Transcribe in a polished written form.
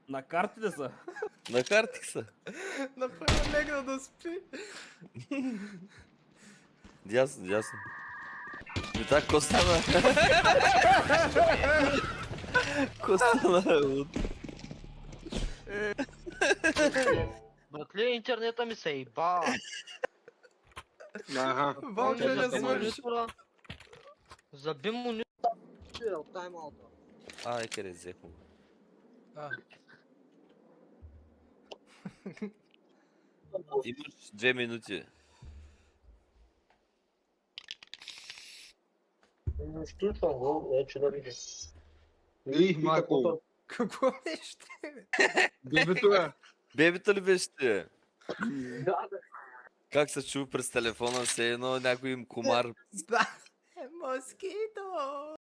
На картите са. На карти са. Направо легна да спи. Ясно, ясно. И така, ко стана? Ко стана? Братле, интернета ми се еба. Аха. Вълче не свърши. Заби му тайм-аута. Ай, къде взехме. А, Имаш 2 минути. Изключвам го, вече да видим. Ей, Марко, какво беше? бебето е. Бебето ли беше ти? Да, Как се чува през телефона, все едно някой им комар Да. Москито!